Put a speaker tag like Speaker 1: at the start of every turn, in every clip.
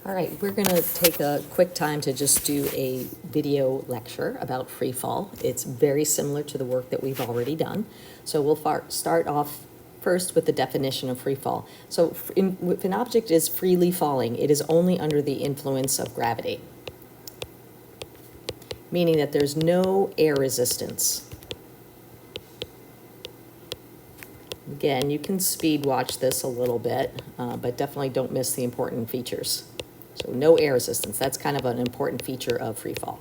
Speaker 1: All right, we're going to take a quick time to just do a video lecture about free fall. It's very similar to the work that we've already done. So we'll start off first with the definition of free fall. So if an object is freely falling, it is only under the influence of gravity, meaning that there's no air resistance. Again, you can speed watch this a little bit, but definitely don't miss the important features. So no air resistance. That's kind of an important feature of free fall.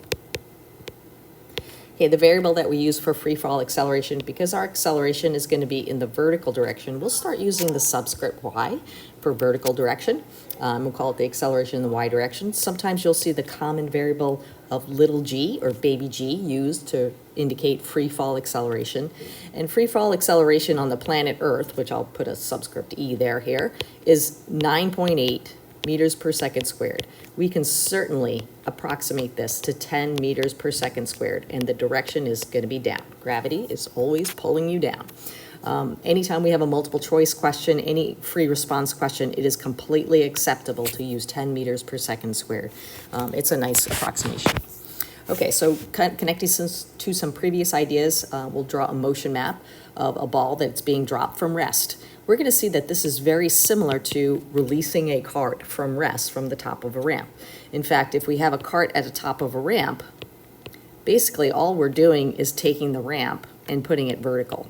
Speaker 1: Okay, the variable that we use for free fall acceleration, because our acceleration is going to be in the vertical direction, we'll start using the subscript y for vertical direction. We'll call it the acceleration in the y direction. Sometimes you'll see the common variable of little g or baby g used to indicate free fall acceleration. And free fall acceleration on the planet Earth, which I'll put a subscript e here, is 9.8 meters per second squared. We can certainly approximate this to 10 meters per second squared, and the direction is going to be down. Gravity is always pulling you down. Anytime we have a multiple choice question, any free response question, it is completely acceptable to use 10 meters per second squared. It's a nice approximation. Okay, so connecting to some previous ideas, we'll draw a motion map of a ball that's being dropped from rest. We're going to see that this is very similar to releasing a cart from rest from the top of a ramp. In fact, if we have a cart at the top of a ramp, basically all we're doing is taking the ramp and putting it vertical.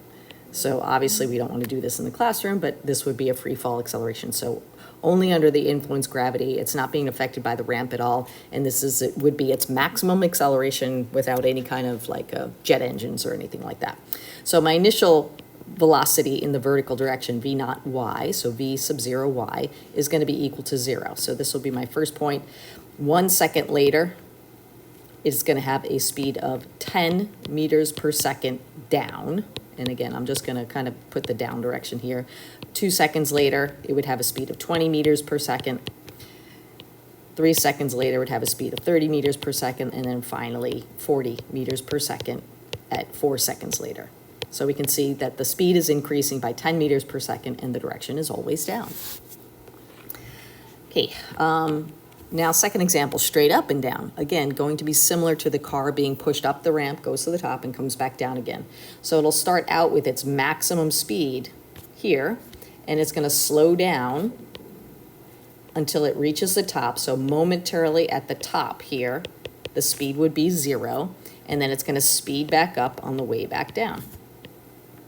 Speaker 1: So obviously we don't want to do this in the classroom, but this would be a free fall acceleration. So only under the influence of gravity, it's not being affected by the ramp at all, and it would be its maximum acceleration without any kind of like jet engines or anything like that. So my initial velocity in the vertical direction, v naught y, so v sub 0 y, is going to be equal to 0. So this will be my first point. 1 second later, it's going to have a speed of 10 meters per second down. And again, I'm just going to kind of put the down direction here. 2 seconds later, it would have a speed of 20 meters per second. 3 seconds later, it would have a speed of 30 meters per second. And then finally, 40 meters per second at 4 seconds later. So we can see that the speed is increasing by 10 meters per second and the direction is always down. Okay, now second example, straight up and down. Again, going to be similar to the car being pushed up the ramp, goes to the top and comes back down again. So it'll start out with its maximum speed here, and it's going to slow down until it reaches the top. So momentarily at the top here, the speed would be 0, and then it's going to speed back up on the way back down.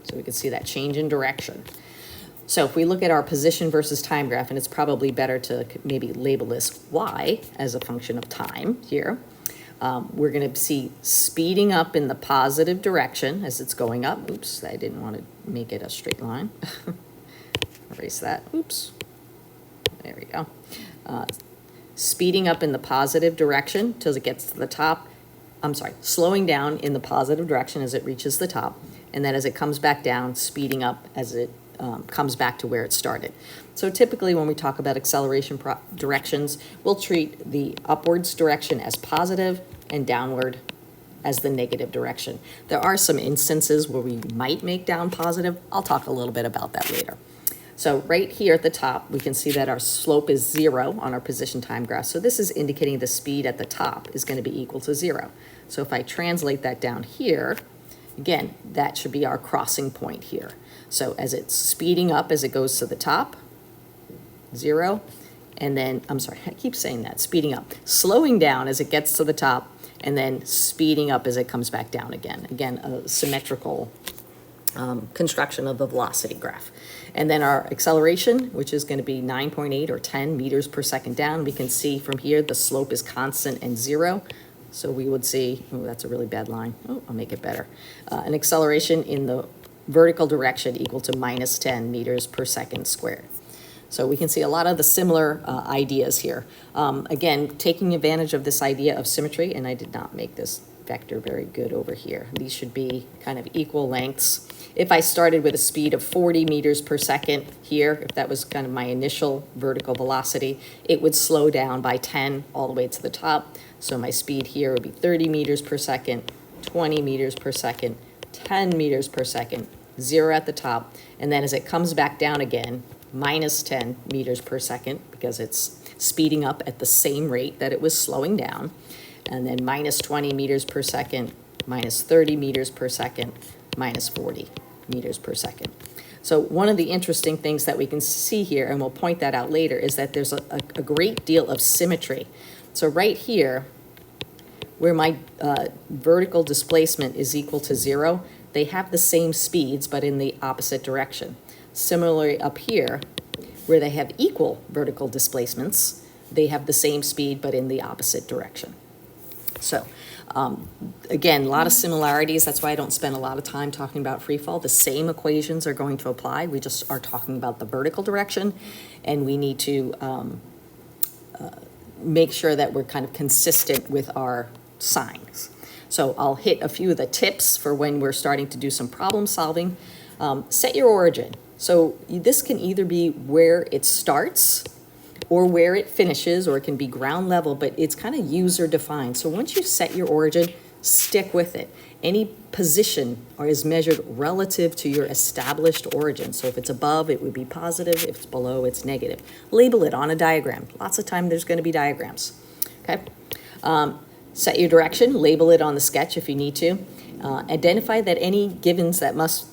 Speaker 1: So we can see that change in direction. So if we look at our position versus time graph, and it's probably better to maybe label this y as a function of time here, we're going to see speeding up in the positive direction as it's going up. Oops, I didn't want to make it a straight line. Erase that. Oops. There we go. Speeding up in the positive direction till it gets to the top. I'm sorry, slowing down in the positive direction as it reaches the top. And then as it comes back down, speeding up as it comes back to where it started. So typically when we talk about acceleration directions, we'll treat the upwards direction as positive and downward as the negative direction. There are some instances where we might make down positive. I'll talk a little bit about that later. So right here at the top, we can see that our slope is 0 on our position time graph. So this is indicating the speed at the top is going to be equal to 0. So if I translate that down here, again, that should be our crossing point here. So as it's speeding up as it goes to the top, 0, and then, I'm sorry, I keep saying that, speeding up, slowing down as it gets to the top, and then speeding up as it comes back down again. Again, a symmetrical construction of the velocity graph. And then our acceleration, which is going to be 9.8 or 10 meters per second down, we can see from here the slope is constant and 0. So we would see, oh, that's a really bad line. Oh, I'll make it better. An acceleration in the vertical direction equal to minus 10 meters per second squared. So we can see a lot of the similar ideas here. Again, taking advantage of this idea of symmetry, and I did not make this vector very good over here. These should be kind of equal lengths. If I started with a speed of 40 meters per second here, if that was kind of my initial vertical velocity, it would slow down by 10 all the way to the top. So my speed here would be 30 meters per second, 20 meters per second, 10 meters per second, 0 at the top. And then as it comes back down again, minus 10 meters per second, because it's speeding up at the same rate that it was slowing down. And then minus 20 meters per second, minus 30 meters per second, minus 40 meters per second. So one of the interesting things that we can see here, and we'll point that out later, is that there's a great deal of symmetry. So right here, where my vertical displacement is equal to 0, they have the same speeds, but in the opposite direction. Similarly, up here, where they have equal vertical displacements, they have the same speed, but in the opposite direction. So, again, a lot of similarities. That's why I don't spend a lot of time talking about free fall. The same equations are going to apply. We just are talking about the vertical direction, and we need to make sure that we're kind of consistent with our signs. So I'll hit a few of the tips for when we're starting to do some problem solving. Set your origin. So this can either be where it starts or where it finishes, or it can be ground level, but it's kind of user defined. So once you set your origin, stick with it. Any position is measured relative to your established origin. So if it's above, it would be positive. If it's below, it's negative. Label it on a diagram. Lots of time there's going to be diagrams. Okay. Set your direction. Label it on the sketch if you need to. Identify that any givens that must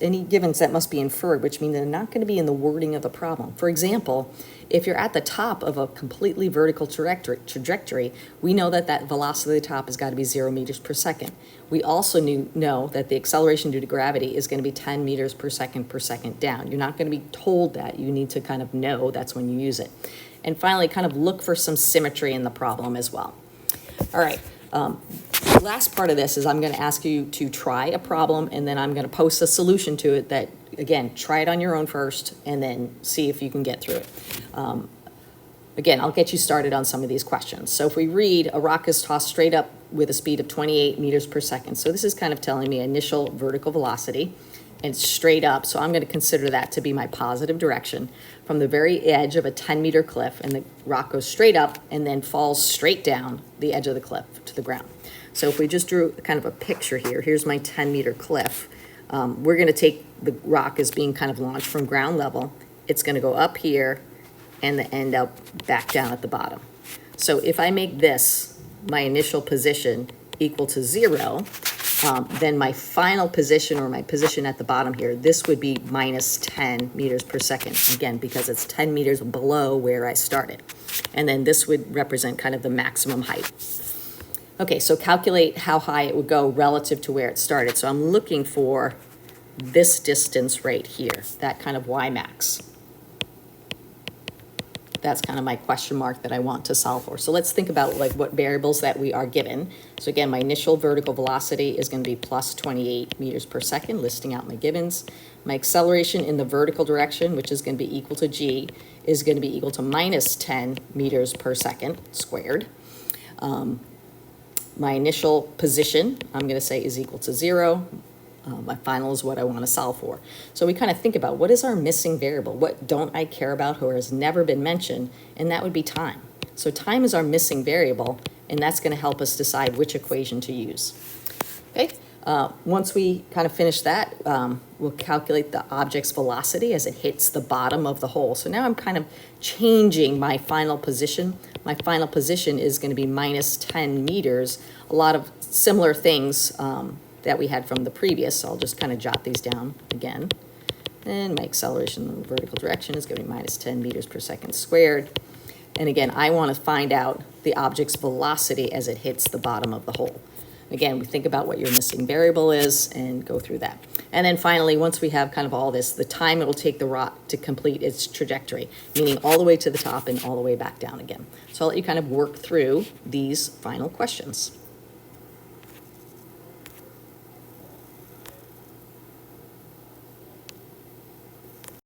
Speaker 1: be inferred, which means they're not going to be in the wording of the problem. For example, if you're at the top of a completely vertical trajectory, we know that that velocity at the top has got to be 0 meters per second. We also know that the acceleration due to gravity is going to be 10 meters per second down. You're not going to be told that. You need to kind of know. That's when you use it. And finally, kind of look for some symmetry in the problem as well. All right. The last part of this is I'm going to ask you to try a problem, and then I'm going to post a solution to it that, again, try it on your own first and then see if you can get through it. Again, I'll get you started on some of these questions. So if we read, a rock is tossed straight up with a speed of 28 meters per second. So this is kind of telling me initial vertical velocity, and it's straight up. So I'm going to consider that to be my positive direction from the very edge of a 10-meter cliff, and the rock goes straight up and then falls straight down the edge of the cliff to the ground. So if we just drew kind of a picture here, here's my 10-meter cliff. We're going to take the rock as being kind of launched from ground level. It's going to go up here and end up back down at the bottom. So if I make this my initial position equal to 0, then my final position, or my position at the bottom here, this would be minus 10 meters per second, again, because it's 10 meters below where I started. And then this would represent kind of the maximum height. Okay, so calculate how high it would go relative to where it started. So I'm looking for this distance right here, that kind of Y max. That's kind of my question mark that I want to solve for. So let's think about like what variables that we are given. So again, my initial vertical velocity is going to be plus 28 meters per second, listing out my givens. My acceleration in the vertical direction, which is going to be equal to g, is going to be equal to minus 10 meters per second squared. My initial position, I'm going to say, is equal to 0. My final is what I want to solve for. So we kind of think about what is our missing variable? What don't I care about or has never been mentioned? And that would be time. So time is our missing variable, and that's going to help us decide which equation to use. Okay. Once we kind of finish that, we'll calculate the object's velocity as it hits the bottom of the hole. So now I'm kind of changing my final position. My final position is going to be minus 10 meters. A lot of similar things that we had from the previous, so I'll just kind of jot these down again. And my acceleration in the vertical direction is going to be minus 10 meters per second squared. And again, I want to find out the object's velocity as it hits the bottom of the hole. Again, we think about what your missing variable is and go through that. And then finally, once we have kind of all this, the time it will take the rock to complete its trajectory, meaning all the way to the top and all the way back down again. So I'll let you kind of work through these final questions.